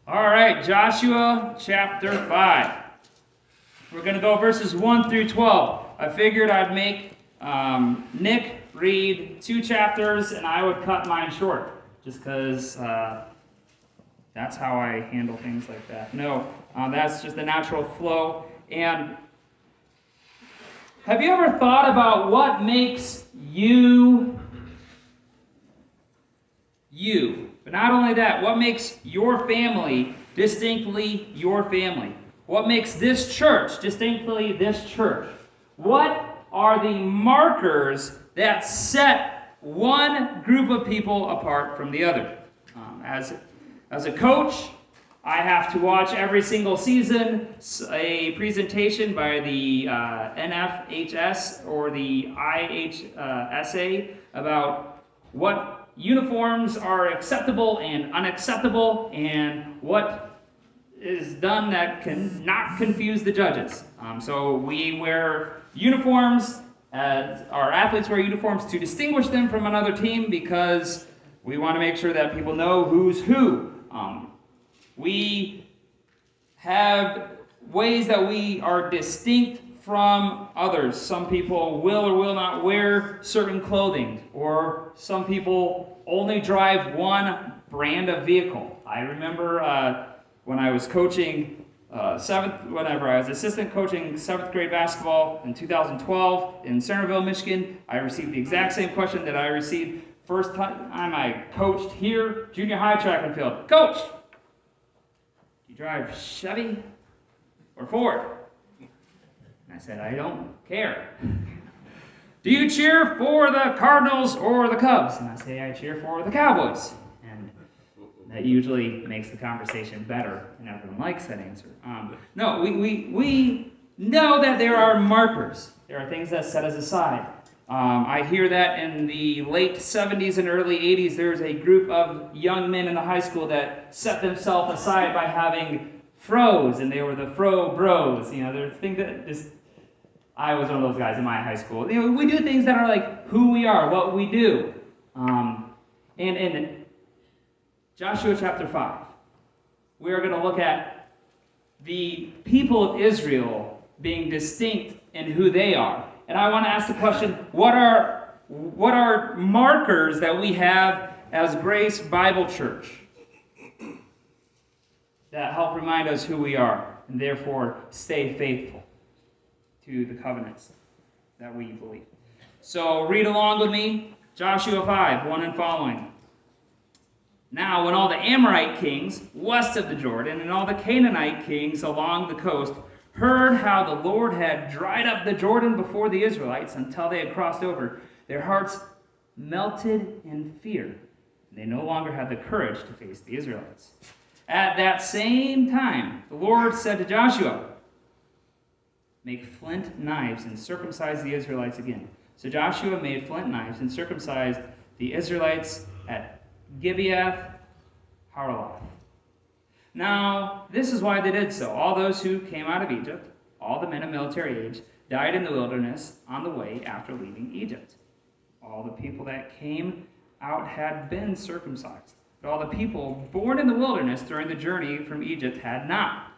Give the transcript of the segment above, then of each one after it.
All right, Joshua chapter 5. We're going to go verses 1 through 12. I figured I'd make Nick read 2 chapters and I would cut mine short, just because that's how I handle things like that. No, that's just the natural flow. And have you ever thought about what makes you, you? But not only that, what makes your family distinctly your family? What makes this church distinctly this church? What are the markers that set one group of people apart from the other? As a coach, I have to watch every single season a presentation by the NFHS or the IHSA about what uniforms are acceptable and unacceptable, and what is done that can not confuse the judges. So we wear uniforms, our athletes wear uniforms to distinguish them from another team because we want to make sure that people know who's who. We have ways that we are distinct from others. Some people will or will not wear certain clothing, or some people only drive one brand of vehicle. I remember when I was coaching whenever I was assistant coaching 7th grade basketball in 2012 in Centerville, Michigan, I received the exact same question that I received first time I coached here, junior high track and field. Coach, do you drive Chevy or Ford? I said, I don't care. Do you cheer for the Cardinals or the Cubs? And I say, I cheer for the Cowboys. And that usually makes the conversation better, and everyone likes that answer. No, we know that there are markers. There are things that set us aside. I hear that in the late 70s and early 80s, there was a group of young men in the high school that set themselves aside by having fros, and they were the fro bros. You know, there's things that just... I was one of those guys in my high school. You know, we do things that are like who we are, what we do. And in Joshua chapter 5, we are going to look at the people of Israel being distinct in who they are. And I want to ask the question, what are markers that we have as Grace Bible Church that help remind us who we are and therefore stay faithful to the covenants that we believe? So read along with me, Joshua 5, 1 and following. Now, when all the Amorite kings west of the Jordan and all the Canaanite kings along the coast heard how the Lord had dried up the Jordan before the Israelites until they had crossed over, their hearts melted in fear. They no longer had the courage to face the Israelites. At that same time, the Lord said to Joshua, make flint knives and circumcise the Israelites again. So Joshua made flint knives and circumcised the Israelites at Gibeath Haraloth. Now, this is why they did so. All those who came out of Egypt, all the men of military age, died in the wilderness on the way after leaving Egypt. All the people that came out had been circumcised, but all the people born in the wilderness during the journey from Egypt had not.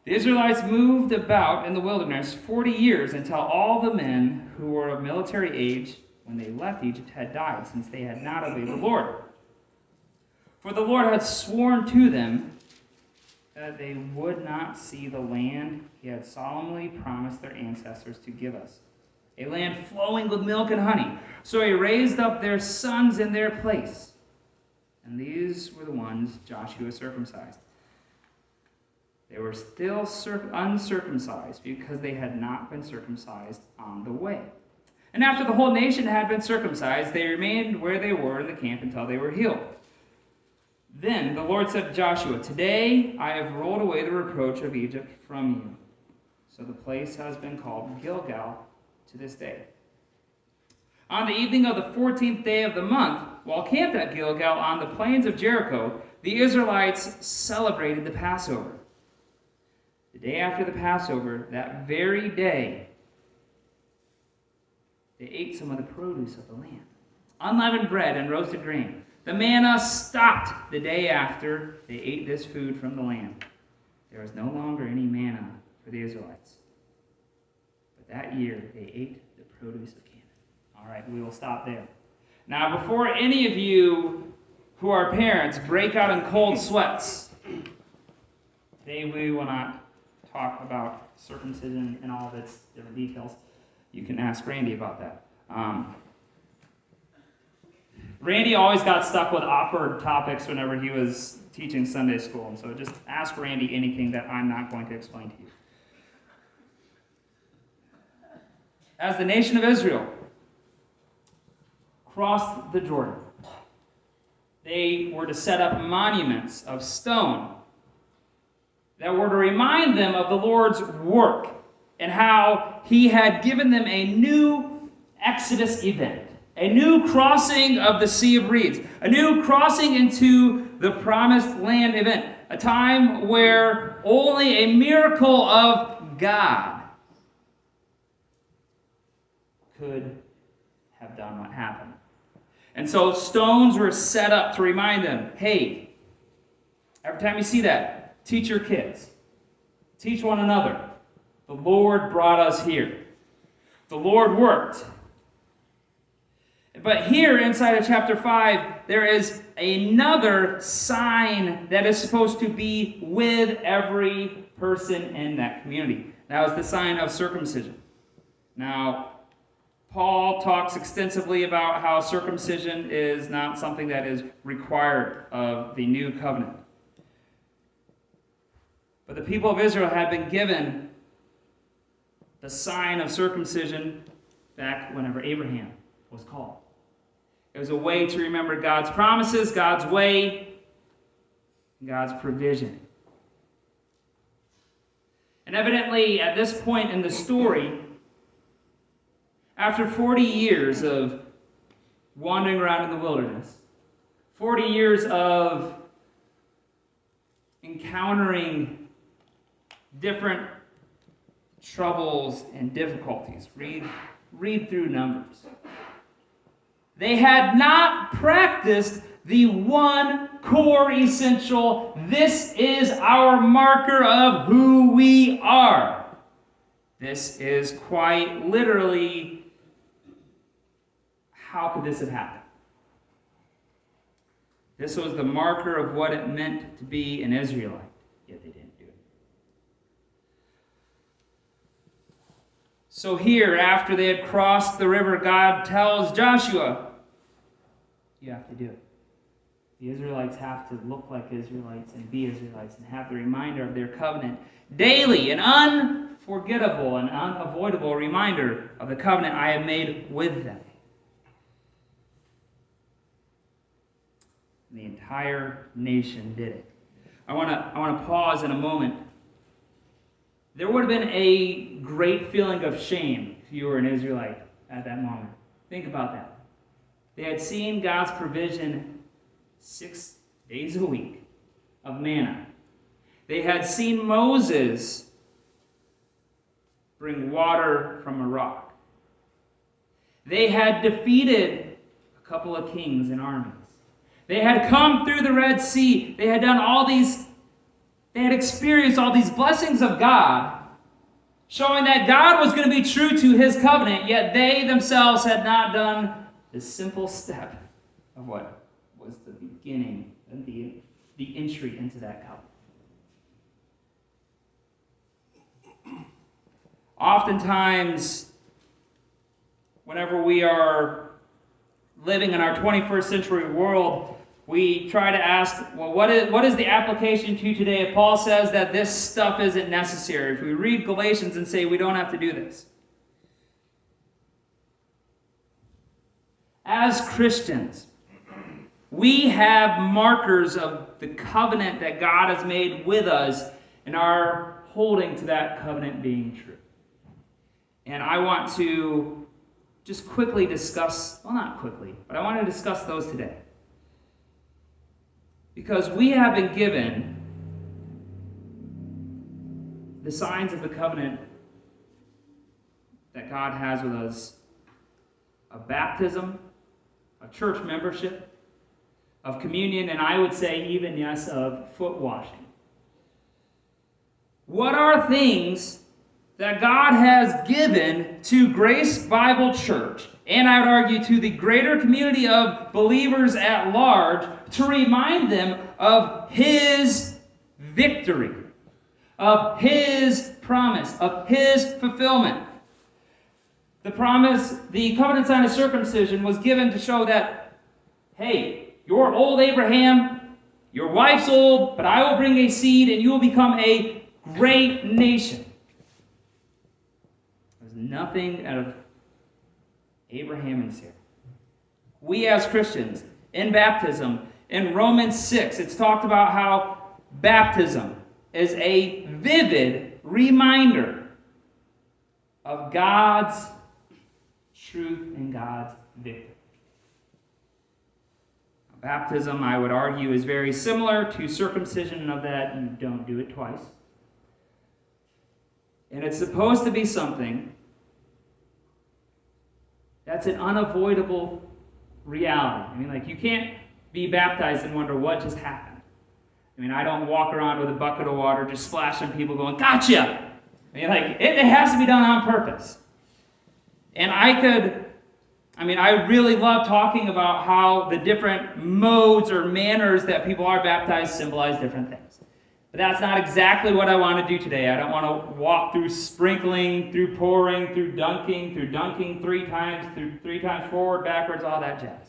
The Israelites moved about in the wilderness 40 years until all the men who were of military age when they left Egypt had died, since they had not obeyed the Lord. For the Lord had sworn to them that they would not see the land he had solemnly promised their ancestors to give us, a land flowing with milk and honey. So he raised up their sons in their place, and these were the ones Joshua circumcised. They were still uncircumcised because they had not been circumcised on the way. And after the whole nation had been circumcised, they remained where they were in the camp until they were healed. Then the Lord said to Joshua, today I have rolled away the reproach of Egypt from you. So the place has been called Gilgal to this day. On the evening of the 14th day of the month, while camped at Gilgal on the plains of Jericho, the Israelites celebrated the Passover. The day after the Passover, that very day, they ate some of the produce of the land, unleavened bread and roasted grain. The manna stopped the day after they ate this food from the land. There was no longer any manna for the Israelites. But that year they ate the produce of Canaan. All right, we will stop there. Now, before any of you who are parents break out in cold sweats, today we will not talk about circumcision and all of its different details. You can ask Randy about that. Randy always got stuck with awkward topics whenever he was teaching Sunday school, and so just ask Randy anything that I'm not going to explain to you. As the nation of Israel crossed the Jordan, they were to set up monuments of stone that were to remind them of the Lord's work and how he had given them a new Exodus event, a new crossing of the Sea of Reeds, a new crossing into the Promised Land event, a time where only a miracle of God could have done what happened. And so stones were set up to remind them, hey, every time you see that, teach your kids. Teach one another. The Lord brought us here. The Lord worked. But here inside of chapter 5, there is another sign that is supposed to be with every person in that community. That was the sign of circumcision. Now, Paul talks extensively about how circumcision is not something that is required of the new covenant. But the people of Israel had been given the sign of circumcision back whenever Abraham was called. It was a way to remember God's promises, God's way, and God's provision. And evidently, at this point in the story, after 40 years of wandering around in the wilderness, 40 years of encountering different troubles and difficulties, read through Numbers, they had not practiced the one core essential, this is our marker of who we are. This is quite literally, how could this have happened? This was the marker of what it meant to be an Israelite, yet they didn't do it. So here, after they had crossed the river, God tells Joshua, you have to do it. The Israelites have to look like Israelites and be Israelites and have the reminder of their covenant daily, an unforgettable and unavoidable reminder of the covenant I have made with them. The entire nation did it. I want to pause in a moment. There would have been a great feeling of shame if you were an Israelite at that moment. Think about that. They had seen God's provision 6 days a week of manna. They had seen Moses bring water from a rock. They had defeated a couple of kings and armies. They had come through the Red Sea. They had done all these, they had experienced all these blessings of God, showing that God was going to be true to his covenant, yet they themselves had not done the simple step of what was the beginning and the entry into that covenant. Oftentimes, whenever we are living in our 21st century world, we try to ask, well, what is the application to today if Paul says that this stuff isn't necessary? If we read Galatians and say we don't have to do this. As Christians, we have markers of the covenant that God has made with us and are holding to that covenant being true. And I want to just quickly discuss, well, not quickly, but I want to discuss those today. Because we have been given the signs of the covenant that God has with us: a baptism, a church membership, of communion, and I would say even, yes, of foot washing. What are things that God has given to Grace Bible Church, and I would argue to the greater community of believers at large, to remind them of His victory, of His promise, of His fulfillment? The promise, the covenant sign of circumcision was given to show that, hey, you're old, Abraham, your wife's old, but I will bring a seed and you will become a great nation. There's nothing out of Abraham and Sarah. We as Christians, in baptism, in Romans 6, it's talked about how baptism is a vivid reminder of God's truth and God's victory. Baptism, I would argue, is very similar to circumcision, of that you don't do it twice. And it's supposed to be something that's an unavoidable reality. I mean, like, you can't be baptized and wonder what just happened. I mean, I don't walk around with a bucket of water just splashing people going, gotcha! I mean, like, it has to be done on purpose. And I really love talking about how the different modes or manners that people are baptized symbolize different things. But that's not exactly what I want to do today. I don't want to walk through sprinkling, through pouring, through dunking 3 times, through 3 times forward, backwards, all that jazz.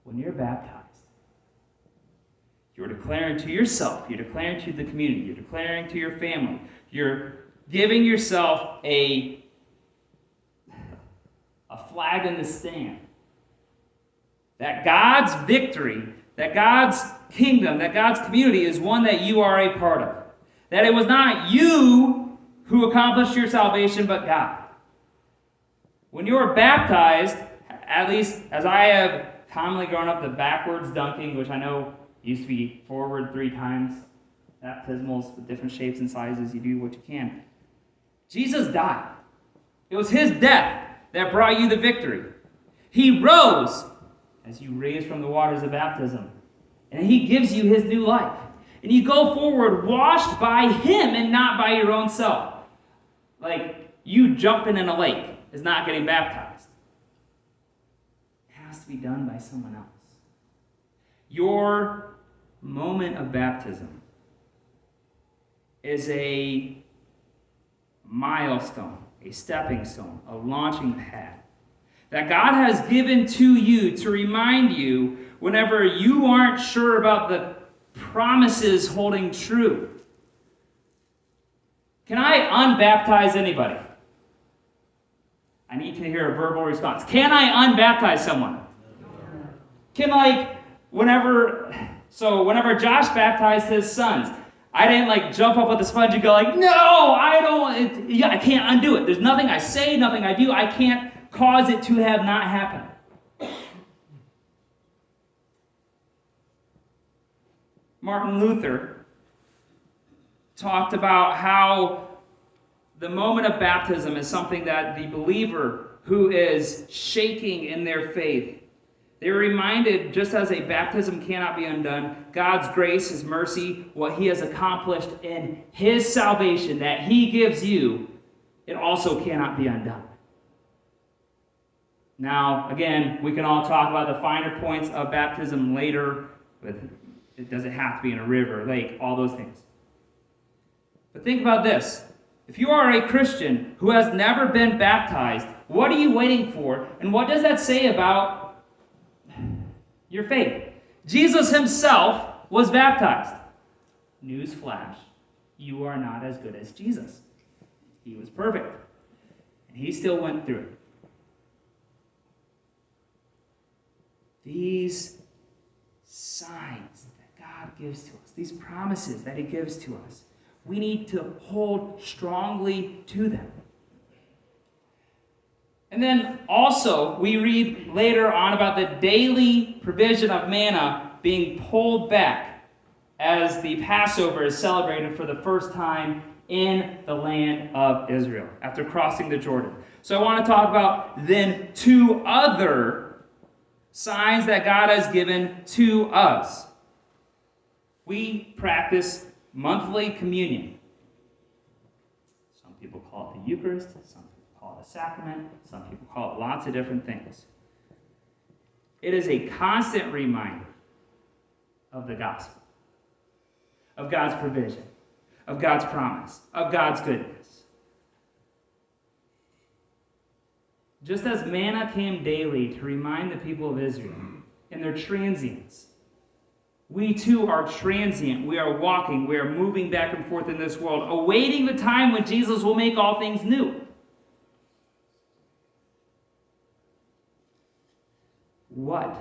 When you're baptized, you're declaring to yourself, you're declaring to the community, you're declaring to your family, you're giving yourself a flag in the stand. That God's victory, that God's kingdom, that God's community is one that you are a part of. That it was not you who accomplished your salvation, but God. When you are baptized, at least as I have commonly grown up, the backwards dunking, which I know used to be forward 3 times, baptismals with different shapes and sizes, you do what you can. Jesus died. It was His death that brought you the victory. He rose as you raised from the waters of baptism. And He gives you His new life. And you go forward washed by Him and not by your own self. Like, you jumping in a lake is not getting baptized. It has to be done by someone else. Your moment of baptism is a milestone, a stepping stone, a launching pad that God has given to you to remind you whenever you aren't sure about the promises holding true. Can I unbaptize anybody? I need to hear a verbal response. Can I unbaptize someone? Can, whenever Josh baptized his sons, I didn't jump up with a sponge and go no, I can't undo it. There's nothing I say, nothing I do. I can't cause it to have not happened. Martin Luther talked about how the moment of baptism is something that the believer who is shaking in their faith, they're reminded, just as a baptism cannot be undone, God's grace, His mercy, what He has accomplished in His salvation that He gives you, it also cannot be undone. Now, again, we can all talk about the finer points of baptism later. Does it have to be in a river, lake, all those things. But think about this. If you are a Christian who has never been baptized, what are you waiting for? And what does that say about your faith? Jesus Himself was baptized. Newsflash, you are not as good as Jesus. He was perfect. And He still went through it. These signs that God gives to us, these promises that He gives to us, we need to hold strongly to them. And then also, we read later on about the daily provision of manna being pulled back as the Passover is celebrated for the first time in the land of Israel after crossing the Jordan. So I want to talk about then 2 other Signs that God has given to us. We practice monthly communion. Some people call it the Eucharist, some people call it a sacrament, some people call it lots of different things. It is a constant reminder of the gospel, of God's provision, of God's promise, of God's goodness. Just as manna came daily to remind the people of Israel in their transience, we too are transient. We are walking. We are moving back and forth in this world, awaiting the time when Jesus will make all things new. What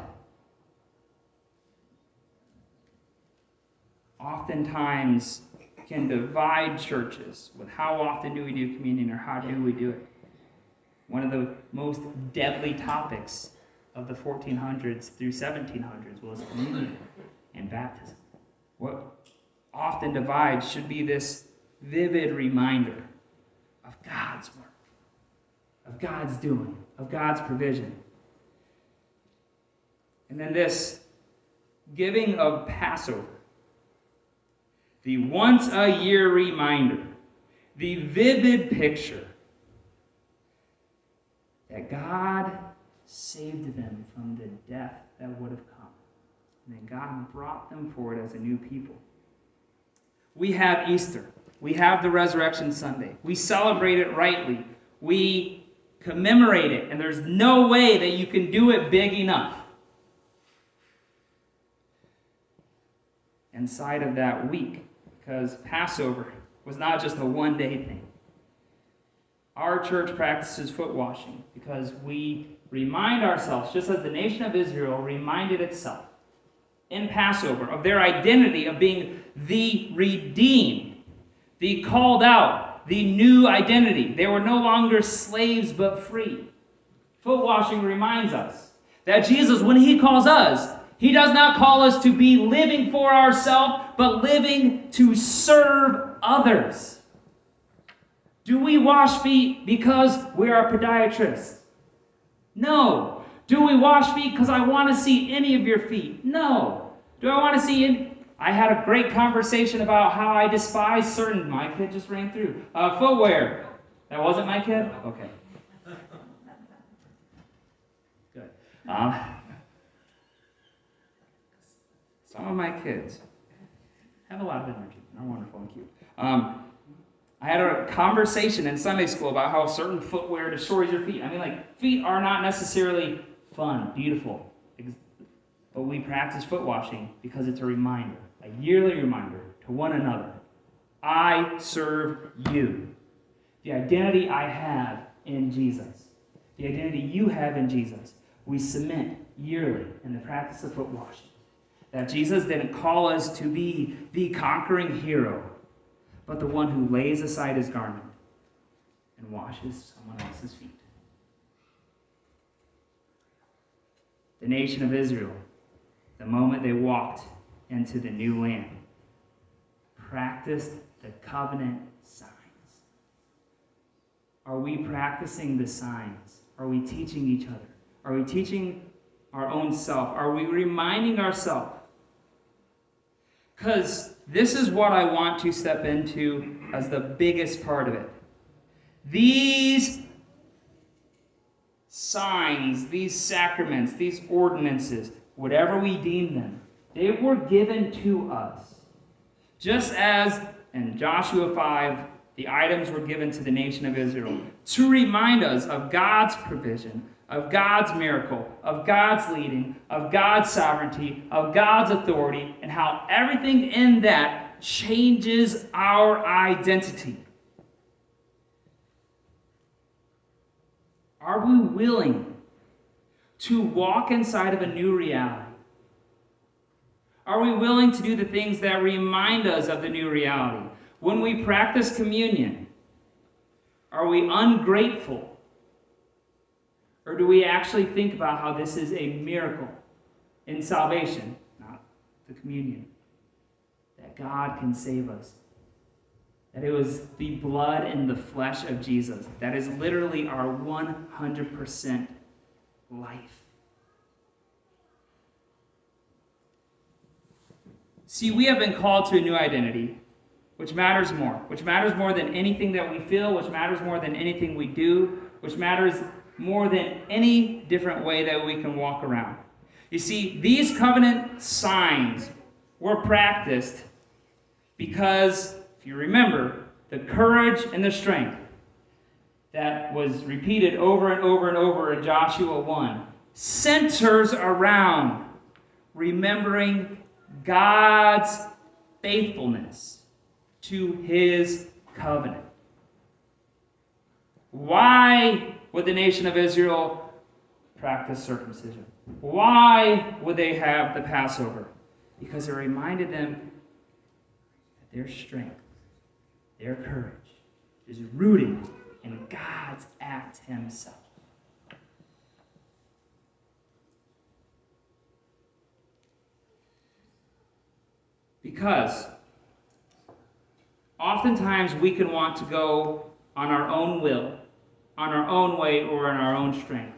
oftentimes can divide churches with how often do we do communion or how do we do it? One of the most deadly topics of the 1400s through 1700s was communion and baptism. What often divides should be this vivid reminder of God's work, of God's doing, of God's provision. And then this giving of Passover, the once-a-year reminder, the vivid picture that God saved them from the death that would have come. And then God brought them forward as a new people. We have Easter. We have the Resurrection Sunday. We celebrate it rightly. We commemorate it. And there's no way that you can do it big enough. Inside of that week, because Passover was not just a one-day thing. Our church practices foot washing because we remind ourselves, just as the nation of Israel reminded itself in Passover of their identity of being the redeemed, the called out, the new identity. They were no longer slaves but free. Foot washing reminds us that Jesus, when he calls us, he does not call us to be living for ourselves, but living to serve others. Do we wash feet because we are podiatrists? No. Do we wash feet because I want to see any of your feet? No. Do I want to see any? I had a great conversation about how I despise certain, my kid just ran through, footwear. That wasn't my kid? Okay. Good. Some of my kids have a lot of energy. They're wonderful and cute. I had a conversation in Sunday school about how certain footwear destroys your feet. I mean, like, feet are not necessarily fun, beautiful. But we practice foot washing because it's a reminder, a yearly reminder to one another. I serve you. The identity I have in Jesus, the identity you have in Jesus, we cement yearly in the practice of foot washing. That Jesus didn't call us to be the conquering hero, but the one who lays aside his garment and washes someone else's feet. The nation of Israel, the moment they walked into the new land, practiced the covenant signs. Are we practicing the signs? Are we teaching each other? Are we teaching our own self? Are we reminding ourselves? Because this is what I want to step into as the biggest part of it. These signs, these sacraments, these ordinances, whatever we deem them, they were given to us. Just as in Joshua 5, the items were given to the nation of Israel to remind us of God's provision, of God's miracle, of God's leading, of God's sovereignty, of God's authority, and how everything in that changes our identity. Are we willing to walk inside of a new reality? Are we willing to do the things that remind us of the new reality? When we practice communion, are we ungrateful? Or do we actually think about how this is a miracle in salvation, not the communion, that God can save us? That it was the blood and the flesh of Jesus that is literally our 100% life. See, we have been called to a new identity, which matters more than anything that we feel, which matters more than anything we do, which matters more than any different way that we can walk around. You see, these covenant signs were practiced because, if you remember, the courage and the strength that was repeated over and over and over in Joshua 1 centers around remembering God's faithfulness to his covenant. Why would the nation of Israel practice circumcision? Why would they have the Passover? Because it reminded them that their strength, their courage, is rooted in God's act himself. Because oftentimes we can want to go on our own will, on our own way, or in our own strength.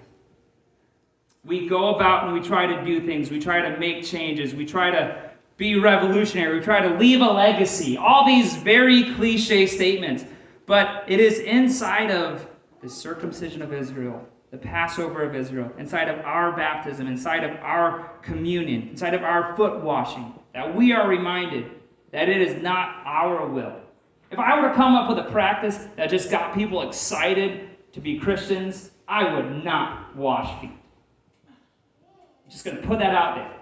We go about and we try to do things. We try to make changes. We try to be revolutionary. We try to leave a legacy. All these very cliche statements. But it is inside of the circumcision of Israel, the Passover of Israel, inside of our baptism, inside of our communion, inside of our foot washing, that we are reminded that it is not our will. If I were to come up with a practice that just got people excited to be Christians, I would not wash feet. I'm just going to put that out there.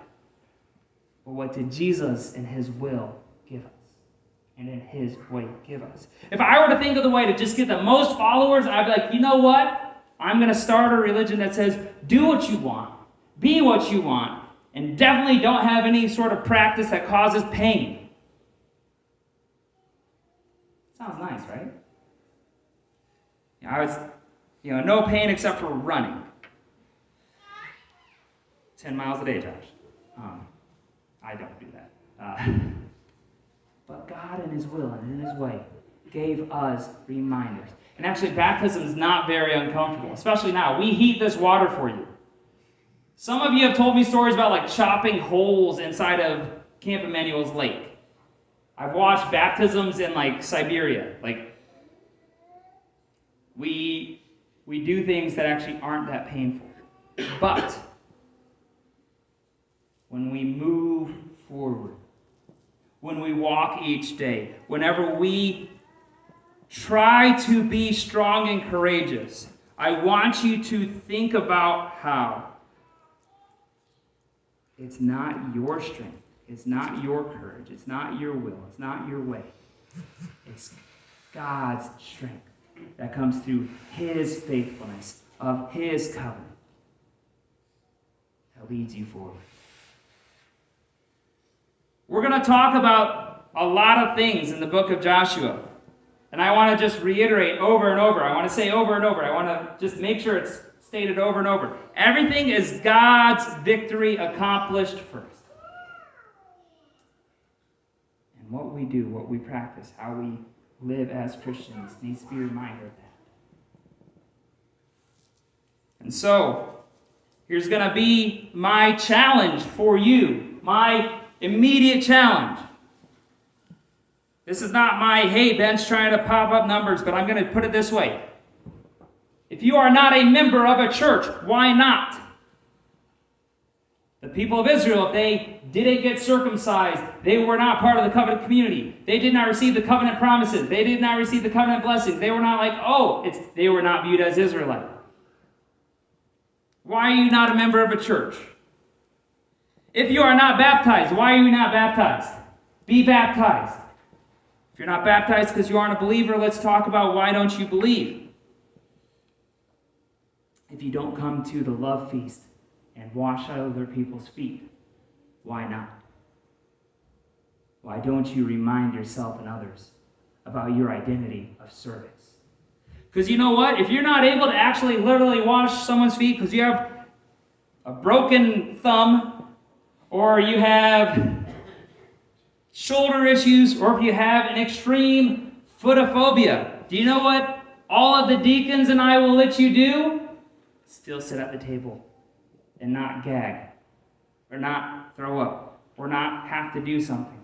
But what did Jesus in his will give us? And in his way give us? If I were to think of the way to just get the most followers, I'd be like, you know what? I'm going to start a religion that says, do what you want, be what you want, and definitely don't have any sort of practice that causes pain. Sounds nice, right? I was, no pain except for running. 10 miles a day, Josh. I don't do that. But God in his will and in his way gave us reminders. And actually, baptism is not very uncomfortable, especially now. We heat this water for you. Some of you have told me stories about chopping holes inside of Camp Emmanuel's lake. I've watched baptisms in Siberia. We do things that actually aren't that painful. But when we move forward, when we walk each day, whenever we try to be strong and courageous, I want you to think about how it's not your strength, it's not your courage, it's not your will, it's not your way. It's God's strength that comes through his faithfulness of his covenant that leads you forward. We're going to talk about a lot of things in the book of Joshua. And I want to just reiterate over and over. I want to say over and over. I want to just make sure it's stated over and over. Everything is God's victory accomplished first. And what we do, what we practice, how we live as Christians needs to be a reminder of that. And so, here's going to be my challenge for you. My immediate challenge. This is not my, hey, Ben's trying to pop up numbers, but I'm going to put it this way. If you are not a member of a church, why not? The people of Israel, if they didn't get circumcised, they were not part of the covenant community. They did not receive the covenant promises. They did not receive the covenant blessings. They were not they were not viewed as Israelite. Why are you not a member of a church? If you are not baptized, why are you not baptized? Be baptized. If you're not baptized because you aren't a believer, let's talk about why don't you believe. If you don't come to the love feast and wash other people's feet, why not? Why don't you remind yourself and others about your identity of service? Because you know what? If you're not able to actually literally wash someone's feet because you have a broken thumb, or you have shoulder issues, or if you have an extreme footophobia, do you know what all of the deacons and I will let you do? Still sit at the table and not gag, or not throw up, or not have to do something.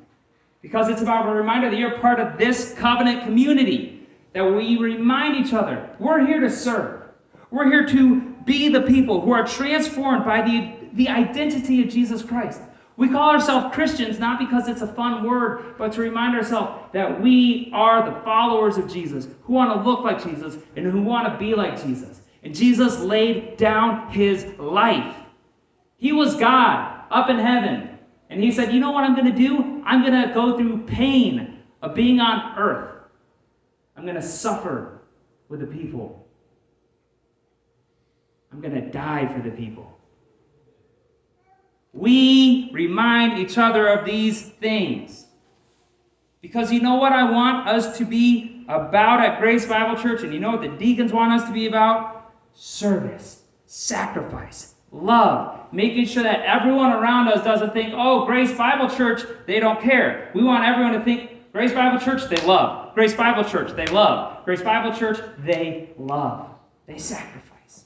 Because it's about a reminder that you're part of this covenant community, that we remind each other, we're here to serve. We're here to be the people who are transformed by the identity of Jesus Christ. We call ourselves Christians not because it's a fun word, but to remind ourselves that we are the followers of Jesus, who want to look like Jesus and who want to be like Jesus. And Jesus laid down his life. He was God up in heaven. And he said, you know what I'm going to do? I'm going to go through pain of being on earth. I'm going to suffer with the people. I'm going to die for the people. We remind each other of these things. Because you know what I want us to be about at Grace Bible Church? And you know what the deacons want us to be about? Service, sacrifice, love. Making sure that everyone around us doesn't think, oh, Grace Bible Church, they don't care. We want everyone to think, Grace Bible Church, they love. Grace Bible Church, they love. Grace Bible Church, they love. They sacrifice.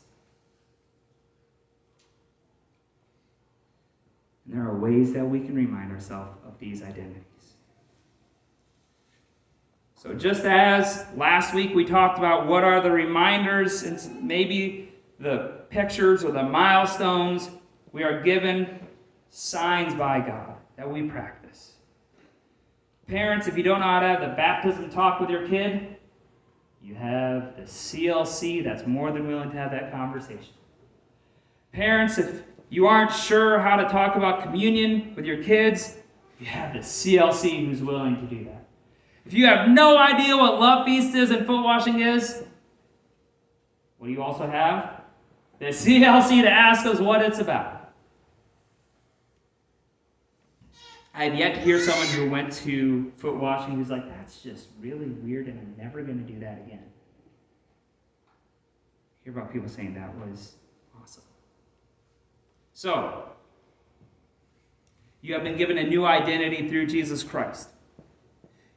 And there are ways that we can remind ourselves of these identities. So just as last week we talked about what are the reminders and maybe the pictures or the milestones, we are given signs by God that we practice. Parents, if you don't know how to have the baptism talk with your kid, you have the CLC that's more than willing to have that conversation. Parents, if you aren't sure how to talk about communion with your kids, you have the CLC who's willing to do that. If you have no idea what Love Feast is and foot washing is, what do you also have? The CLC to ask us what it's about. I have yet to hear someone who went to foot washing who's like, that's just really weird and I'm never going to do that again. I hear about people saying that was awesome. So, you have been given a new identity through Jesus Christ.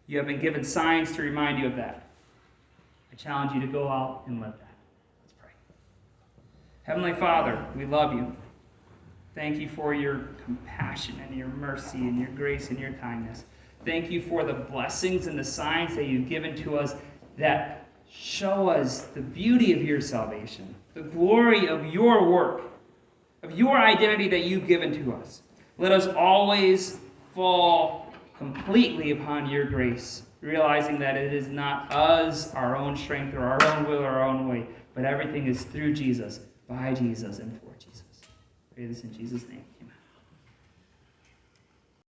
You have been given signs to remind you of that. I challenge you to go out and live that. Let's pray. Heavenly Father, we love you. Thank you for your compassion and your mercy and your grace and your kindness. Thank you for the blessings and the signs that you've given to us that show us the beauty of your salvation, the glory of your work, of your identity that you've given to us. Let us always fall completely upon your grace, realizing that it is not us, our own strength, or our own will, or our own way, but everything is through Jesus, by Jesus, and for Jesus. I pray this in Jesus' name.